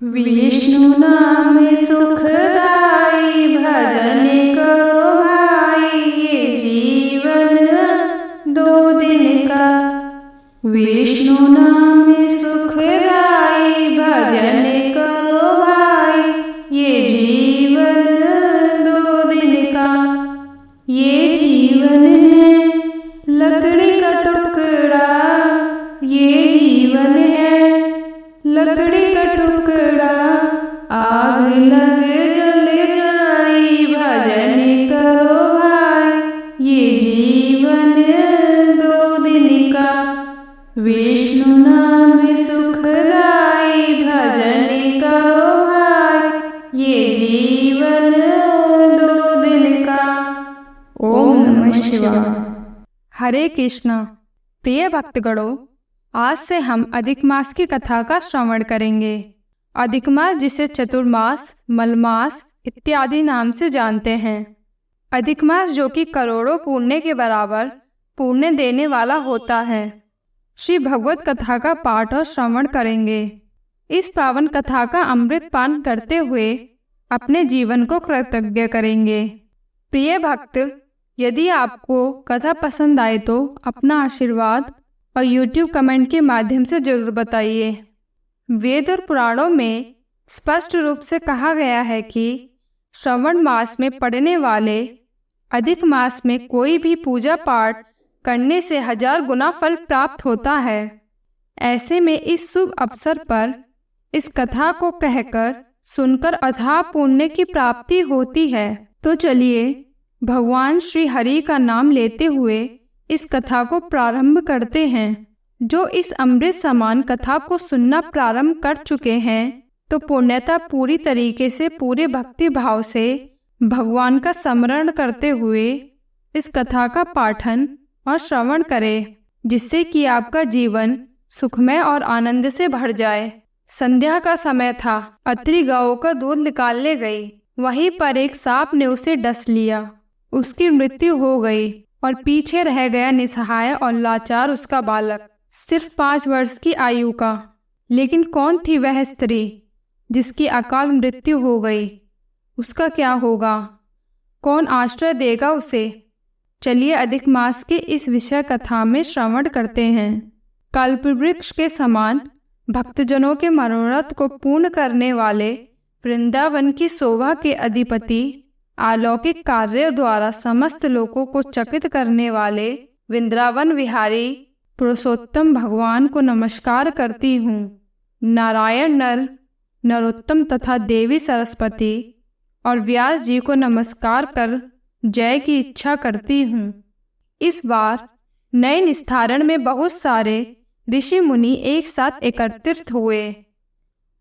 विष्णु नाम सुखदाई भजन करो भाई, ये जीवन 2 दिन का। विष्णु नाम सुखदाई भजन करो भाई, ये जीवन 2 दिन का। ये जीवन है लकड़ी का टुकड़ा, ये जीवन है लकड़ी का टुकड़ा। आग लग जल जाई भजन करो भाई, ये जीवन 2 दिन का। विष्णु नाम सुखदाई भजन करो भाई, ये जीवन 2 दिन का। ओम नमः शिवाय। हरे कृष्णा। प्रिय भक्तगणों, आज से हम अधिक मास की कथा का श्रवण करेंगे। अधिक मास जिसे चतुर्मास, मलमास इत्यादि नाम से जानते हैं। अधिक मास जो कि करोड़ों पुण्य के बराबर पुण्य देने वाला होता है। श्री भगवत कथा का पाठ और श्रवण करेंगे। इस पावन कथा का अमृत पान करते हुए अपने जीवन को कृतज्ञ करेंगे। प्रिय भक्त, यदि आपको कथा पसंद आए तो अपना आशीर्वाद और YouTube कमेंट के माध्यम से जरूर बताइए। वेद और पुराणों में स्पष्ट रूप से कहा गया है कि श्रवण मास में पड़ने वाले अधिक मास में कोई भी पूजा पाठ करने से 1000 गुना फल प्राप्त होता है। ऐसे में इस शुभ अवसर पर इस कथा को कहकर सुनकर अथाह पुण्य की प्राप्ति होती है। तो चलिए भगवान श्री हरि का नाम लेते हुए इस कथा को प्रारंभ करते हैं। जो इस अमृत समान कथा को सुनना प्रारंभ कर चुके हैं तो पुण्यता पूरी तरीके से पूरे भक्ति भाव से भगवान का स्मरण करते हुए इस कथा का पाठन और श्रवण करें, जिससे कि आपका जीवन सुखमय और आनंद से भर जाए। संध्या का समय था। अत्रि गायों का दूध निकालने गई। वहीं पर एक सांप ने उसे डस लिया। उसकी मृत्यु हो गई और पीछे रह गया निसहाय और लाचार उसका बालक, सिर्फ 5 वर्ष की आयु का। लेकिन कौन थी वह स्त्री जिसकी अकाल मृत्यु हो गई? उसका क्या होगा? कौन आश्रय देगा उसे? चलिए अधिक मास के इस विषय कथा में श्रवण करते हैं। कल्पवृक्ष के समान भक्तजनों के मनोरथ को पूर्ण करने वाले, वृंदावन की शोभा के अधिपति, अलौकिक कार्यों द्वारा समस्त लोगों को चकित करने वाले वृंदावन विहारी पुरुषोत्तम भगवान को नमस्कार करती हूँ। नारायण नर, नरोत्तम तथा देवी सरस्वती और व्यास जी को नमस्कार कर जय की इच्छा करती हूँ। इस बार नए निस्तारण में बहुत सारे ऋषि मुनि एक साथ एकत्रित हुए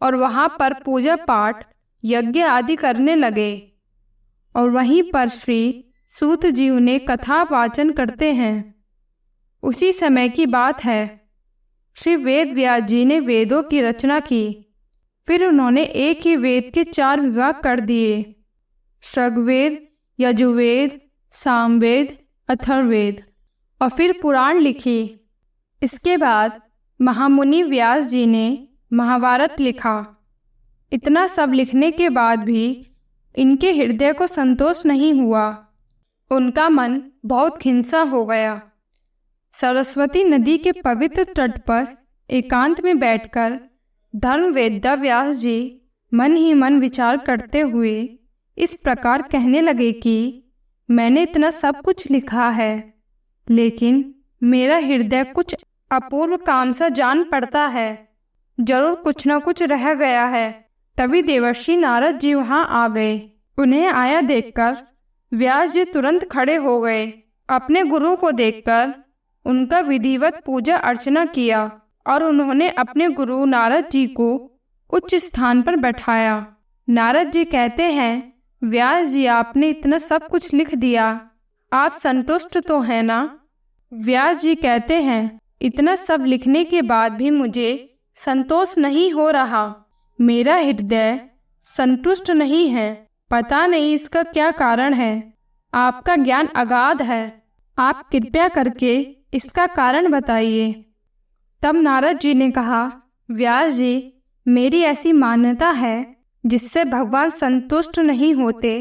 और वहाँ पर पूजा पाठ यज्ञ आदि करने लगे। और वहीं पर श्री सूत जी उन्हें कथा वाचन करते हैं। उसी समय की बात है। श्री वेद व्यास जी ने वेदों की रचना की। फिर उन्होंने एक ही वेद के 4 विभाग कर दिए: ऋग्वेद, यजुर्वेद, सामवेद, अथर्ववेद। और फिर पुराण लिखी। इसके बाद महामुनि व्यास जी ने महाभारत लिखा। इतना सब लिखने के बाद भी इनके हृदय को संतोष नहीं हुआ। उनका मन बहुत खिंसा हो गया। सरस्वती नदी के पवित्र तट पर एकांत में बैठकर धर्मवेद्ता व्यास जी मन ही मन विचार करते हुए इस प्रकार कहने लगे कि मैंने इतना सब कुछ लिखा है, लेकिन मेरा हृदय कुछ अपूर्व काम सा जान पड़ता है। जरूर कुछ न कुछ रह गया है। तभी देवर्षि नारद जी वहाँ आ गए। उन्हें आया देखकर व्यास जी तुरंत खड़े हो गए। अपने गुरु को देखकर उनका विधिवत पूजा अर्चना किया और उन्होंने अपने गुरु नारद जी को उच्च स्थान पर बैठाया। नारद जी कहते हैं, व्यास जी आपने इतना सब कुछ लिख दिया, आप संतुष्ट तो हैं ना? व्यास जी कहते हैं, इतना सब लिखने के बाद भी मुझे संतोष नहीं हो रहा। मेरा हृदय संतुष्ट नहीं है। पता नहीं इसका क्या कारण है। आपका ज्ञान अगाध है। आप कृपया करके इसका कारण बताइए। तब नारद जी ने कहा, व्यास जी, मेरी ऐसी मान्यता है जिससे भगवान संतुष्ट नहीं होते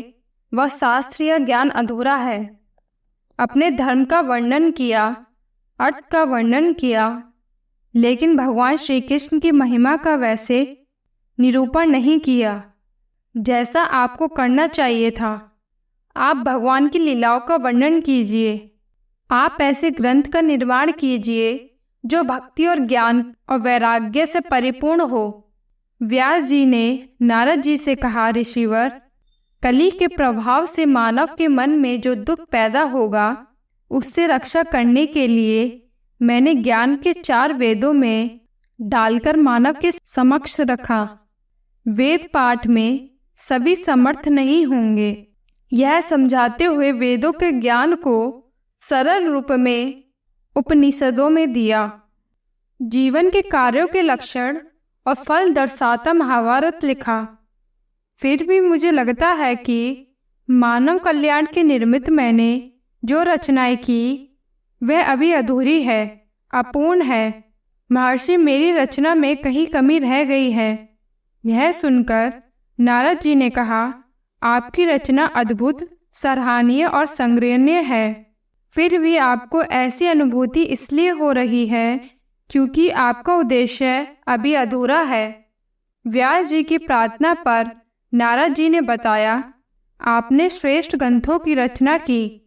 वह शास्त्रीय ज्ञान अधूरा है। अपने धर्म का वर्णन किया, अर्थ का वर्णन किया, लेकिन भगवान श्री कृष्ण की महिमा का वैसे निरूपण नहीं किया जैसा आपको करना चाहिए था। आप भगवान की लीलाओं का वर्णन कीजिए। आप ऐसे ग्रंथ का निर्माण कीजिए जो भक्ति और ज्ञान और वैराग्य से परिपूर्ण हो। व्यास जी ने नारद जी से कहा, ऋषिवर, कली के प्रभाव से मानव के मन में जो दुख पैदा होगा उससे रक्षा करने के लिए मैंने ज्ञान के 4 वेदों में डालकर मानव के समक्ष रखा। वेद पाठ में सभी समर्थ नहीं होंगे। यह समझाते हुए वेदों के ज्ञान को सरल रूप में उपनिषदों में दिया। जीवन के कार्यों के लक्षण और फल दर्शाता महाभारत लिखा। फिर भी मुझे लगता है कि मानव कल्याण के निमित्त मैंने जो रचनाएं की वह अभी अधूरी है, अपूर्ण है। महर्षि, मेरी रचना में कहीं कमी रह गई है। यह सुनकर नारद जी ने कहा, आपकी रचना अद्भुत, सराहनीय और संग्रहणीय है। फिर भी आपको ऐसी अनुभूति इसलिए हो रही है क्योंकि आपका उद्देश्य अभी अधूरा है। व्यास जी की प्रार्थना पर नारद जी ने बताया, आपने श्रेष्ठ ग्रंथों की रचना की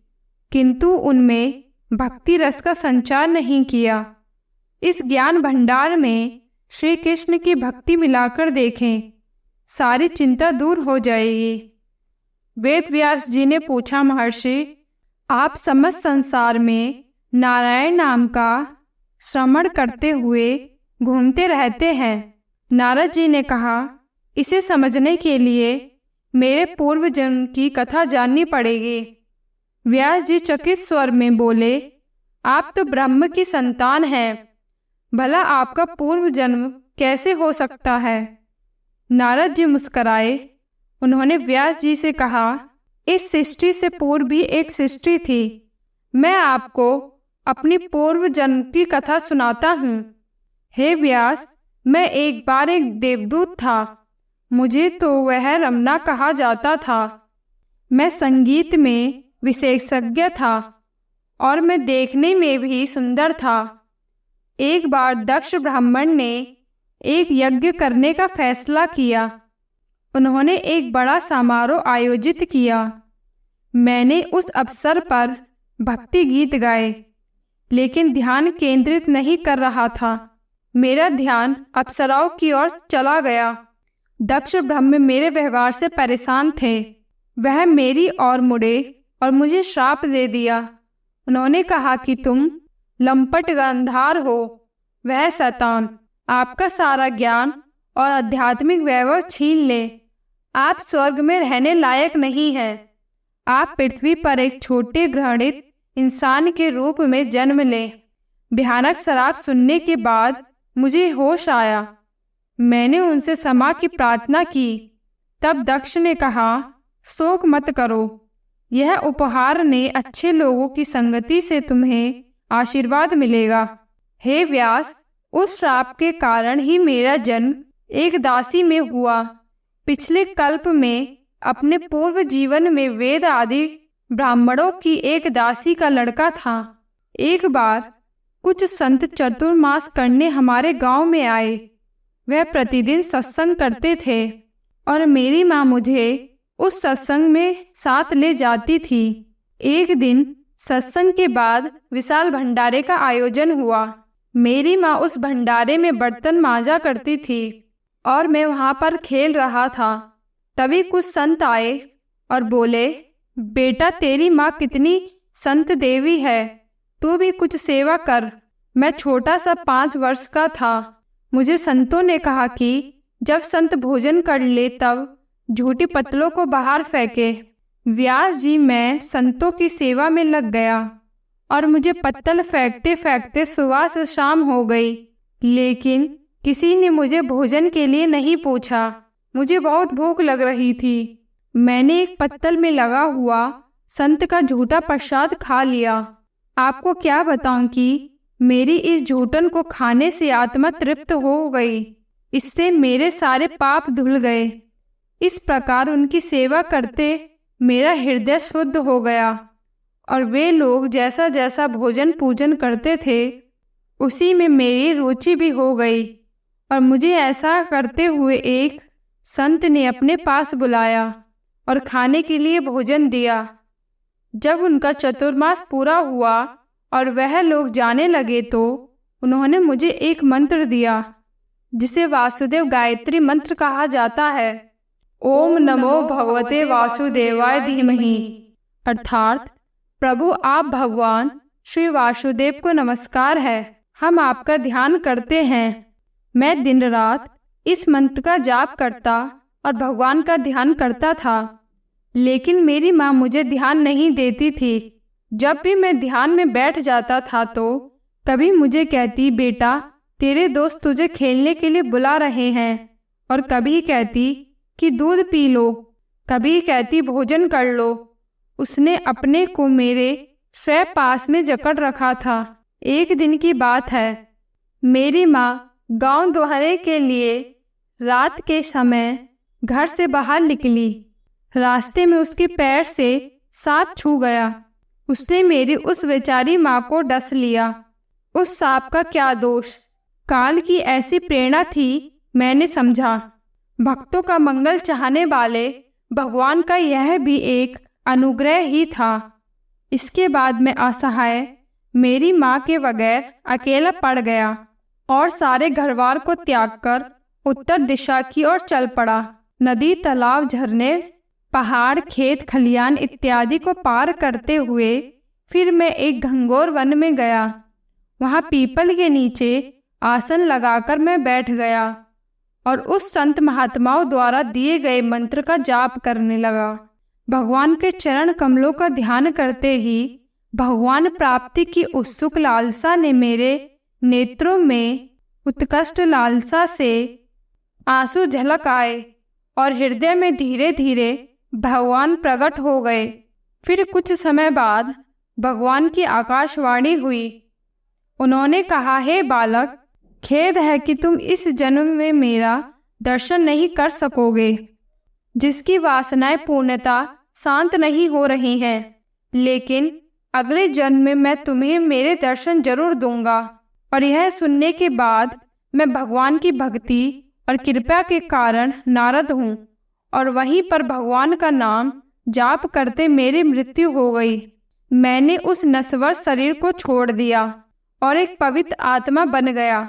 किंतु उनमें भक्ति रस का संचार नहीं किया। इस ज्ञान भंडार में श्री कृष्ण की भक्ति मिलाकर देखें, सारी चिंता दूर हो जाएगी। वेद व्यास जी ने पूछा, महर्षि, आप समस्त संसार में नारायण नाम का श्रवण करते हुए घूमते रहते हैं। नारद जी ने कहा, इसे समझने के लिए मेरे पूर्व जन्म की कथा जाननी पड़ेगी। व्यास जी चकित स्वर में बोले, आप तो ब्रह्म की संतान हैं, भला आपका पूर्व जन्म कैसे हो सकता है? नारद जी मुस्कराए। उन्होंने व्यास जी से कहा, इस सृष्टि से पूर्व भी एक सृष्टि थी। मैं आपको अपनी पूर्व जन्म की कथा सुनाता हूँ। हे व्यास, मैं एक बार एक देवदूत था। मुझे तो वह रमना कहा जाता था। मैं संगीत में विशेषज्ञ था और मैं देखने में भी सुंदर था। एक बार दक्ष ब्राह्मण ने एक यज्ञ करने का फैसला किया। उन्होंने एक बड़ा समारोह आयोजित किया। मैंने उस अवसर पर भक्ति गीत गाए, लेकिन ध्यान केंद्रित नहीं कर रहा था। मेरा ध्यान अप्सराओं की ओर चला गया। दक्ष ब्रह्म मेरे व्यवहार से परेशान थे। वह मेरी ओर मुड़े और मुझे श्राप दे दिया। उन्होंने कहा कि तुम लंपट गंधार हो। वह शैतान आपका सारा ज्ञान और आध्यात्मिक वैभव छीन ले। आप स्वर्ग में रहने लायक नहीं हैं। आप पृथ्वी पर एक छोटे घृणित इंसान के रूप में जन्म लें। भयानक शराप सुनने के बाद मुझे होश आया। मैंने उनसे क्षमा की प्रार्थना की। तब दक्ष ने कहा, शोक मत करो, यह उपहार ने अच्छे लोगों की संगति से तुम्हें आशीर्वाद मिलेगा। हे व्यास, उस श्राप के कारण ही मेरा जन्म एक दासी में हुआ। पिछले कल्प में अपने पूर्व जीवन में वेद आदि ब्राह्मणों की एक दासी का लड़का था। एक बार कुछ संत चतुर्मास करने हमारे गांव में आए। वह प्रतिदिन सत्संग करते थे और मेरी माँ मुझे उस सत्संग में साथ ले जाती थी। एक दिन सत्संग के बाद विशाल भंडारे का आयोजन हुआ। मेरी माँ उस भंडारे में बर्तन मांजा करती थी और मैं वहाँ पर खेल रहा था। तभी कुछ संत आए और बोले, बेटा, तेरी माँ कितनी संत देवी है, तू भी कुछ सेवा कर। मैं छोटा सा 5 वर्ष का था। मुझे संतों ने कहा कि जब संत भोजन कर ले तब झूठी पत्तलों को बाहर फेंके। व्यास जी, मैं संतों की सेवा में लग गया और मुझे पत्तल फेंकते फेंकते सुबह से शाम हो गई, लेकिन किसी ने मुझे भोजन के लिए नहीं पूछा। मुझे बहुत भूख लग रही थी। मैंने एक पत्तल में लगा हुआ संत का झूठा प्रसाद खा लिया। आपको क्या बताऊं कि मेरी इस झूठन को खाने से आत्मा तृप्त हो गई। इससे मेरे सारे पाप धुल गए। इस प्रकार उनकी सेवा करते मेरा हृदय शुद्ध हो गया और वे लोग जैसा जैसा भोजन पूजन करते थे उसी में मेरी रुचि भी हो गई। और मुझे ऐसा करते हुए एक संत ने अपने पास बुलाया और खाने के लिए भोजन दिया। जब उनका चतुर्मास पूरा हुआ और वह लोग जाने लगे तो उन्होंने मुझे एक मंत्र दिया जिसे वासुदेव गायत्री मंत्र कहा जाता है। ओम नमो भगवते वासुदेवाय धीमहि, अर्थात प्रभु आप भगवान श्री वासुदेव को नमस्कार है, हम आपका ध्यान करते हैं। मैं दिन रात इस मंत्र का जाप करता और भगवान का ध्यान करता था, लेकिन मेरी माँ मुझे ध्यान नहीं देती थी। जब भी मैं ध्यान में बैठ जाता था तो कभी मुझे कहती, बेटा तेरे दोस्त तुझे खेलने के लिए बुला रहे हैं, और कभी कहती कि दूध पी लो, कभी कहती भोजन कर लो। उसने अपने को मेरे स्वयं पास में जकड़ रखा था। एक दिन की बात है, मेरी माँ गांव दोहरे के लिए रात के समय घर से बाहर निकली। रास्ते में उसके पैर से सांप छू गया। उसने मेरी उस बेचारी माँ को डस लिया। उस सांप का क्या दोष, काल की ऐसी प्रेरणा थी। मैंने समझा भक्तों का मंगल चाहने वाले भगवान का यह भी एक अनुग्रह ही था। इसके बाद मैं असहाय मेरी माँ के बगैर अकेला पड़ गया और सारे घरवार को त्याग कर उत्तर दिशा की ओर चल पड़ा। नदी, तालाब, झरने, पहाड़, खेत खलियान इत्यादि को पार करते हुए फिर मैं एक घंघोर वन में गया। वहाँ पीपल के नीचे आसन लगाकर मैं बैठ गया और उस संत महात्माओं द्वारा दिए गए मंत्र का जाप करने लगा। भगवान के चरण कमलों का ध्यान करते ही भगवान प्राप्ति की उत्सुक लालसा ने मेरे नेत्रों में उत्कृष्ट लालसा से आंसू झलक आए और हृदय में धीरे धीरे भगवान प्रकट हो गए। फिर कुछ समय बाद भगवान की आकाशवाणी हुई। उन्होंने कहा, हे बालक, खेद है कि तुम इस जन्म में मेरा दर्शन नहीं कर सकोगे। जिसकी वासनाएं पूर्णता शांत नहीं हो रही हैं, लेकिन अगले जन्म में मैं तुम्हें मेरे दर्शन जरूर दूंगा। और यह सुनने के बाद मैं भगवान की भक्ति और कृपा के कारण नारद हूँ और वहीं पर भगवान का नाम जाप करते मेरी मृत्यु हो गई। मैंने उस नश्वर शरीर को छोड़ दिया और एक पवित्र आत्मा बन गया।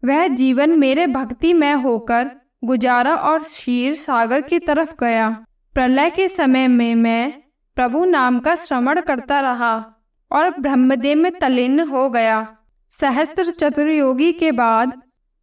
वह जीवन मेरे भक्तिमय होकर गुजारा और क्षीर सागर की तरफ गया। प्रलय के समय में मैं प्रभु नाम का श्रवण करता रहा और ब्रह्मदेव में तल्लीन हो गया। सहस्त्र चतुर्योगी के बाद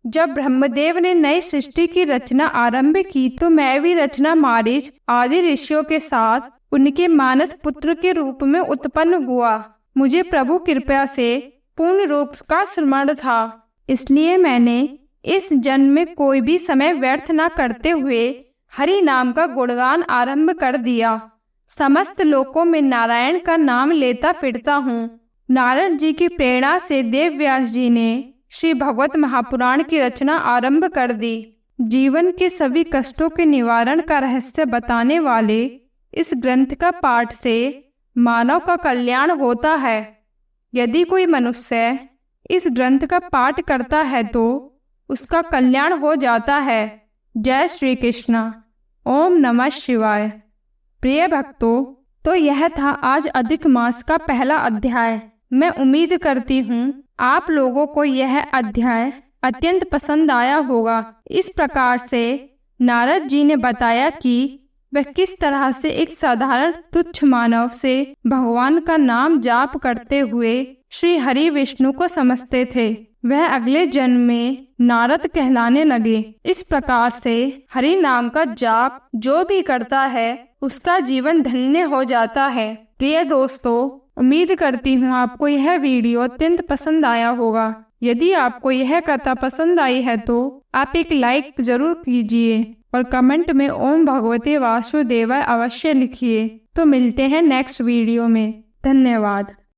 जब ब्रह्मदेव ने नई सृष्टि की रचना आरंभ की तो मैं भी रचना मारीच आदि ऋषियों के साथ उनके मानस पुत्र के रूप में उत्पन्न हुआ। मुझे प्रभु कृपा से पूर्ण रूप का स्मरण था, इसलिए मैंने इस जन्म में कोई भी समय व्यर्थ न करते हुए हरि नाम का गुणगान आरंभ कर दिया। समस्त लोकों में नारायण का नाम लेता फिरता हूँ। नारद जी की प्रेरणा से देव व्यास जी ने श्री भगवत महापुराण की रचना आरंभ कर दी। जीवन के सभी कष्टों के निवारण का रहस्य बताने वाले इस ग्रंथ का पाठ से मानव का कल्याण होता है। यदि कोई मनुष्य इस ग्रंथ का पाठ करता है तो उसका कल्याण हो जाता है। जय श्री कृष्ण। ओम नमः शिवाय। प्रिय भक्तों, तो यह था आज अधिक मास का पहला अध्याय। मैं उम्मीद करती हूँ आप लोगों को यह अध्याय अत्यंत पसंद आया होगा। इस प्रकार से नारद जी ने बताया कि वह किस तरह से एक साधारण तुच्छ मानव से भगवान का नाम जाप करते हुए श्री हरि विष्णु को समझते थे। वह अगले जन्म में नारद कहलाने लगे। इस प्रकार से हरि नाम का जाप जो भी करता है उसका जीवन धन्य हो जाता है। प्रिय दोस्तों, उम्मीद करती हूँ आपको यह वीडियो अत्यंत पसंद आया होगा। यदि आपको यह कथा पसंद आई है तो आप एक लाइक जरूर कीजिए और कमेंट में ओम भगवते वासुदेवाय अवश्य लिखिए। तो मिलते हैं नेक्स्ट वीडियो में। धन्यवाद।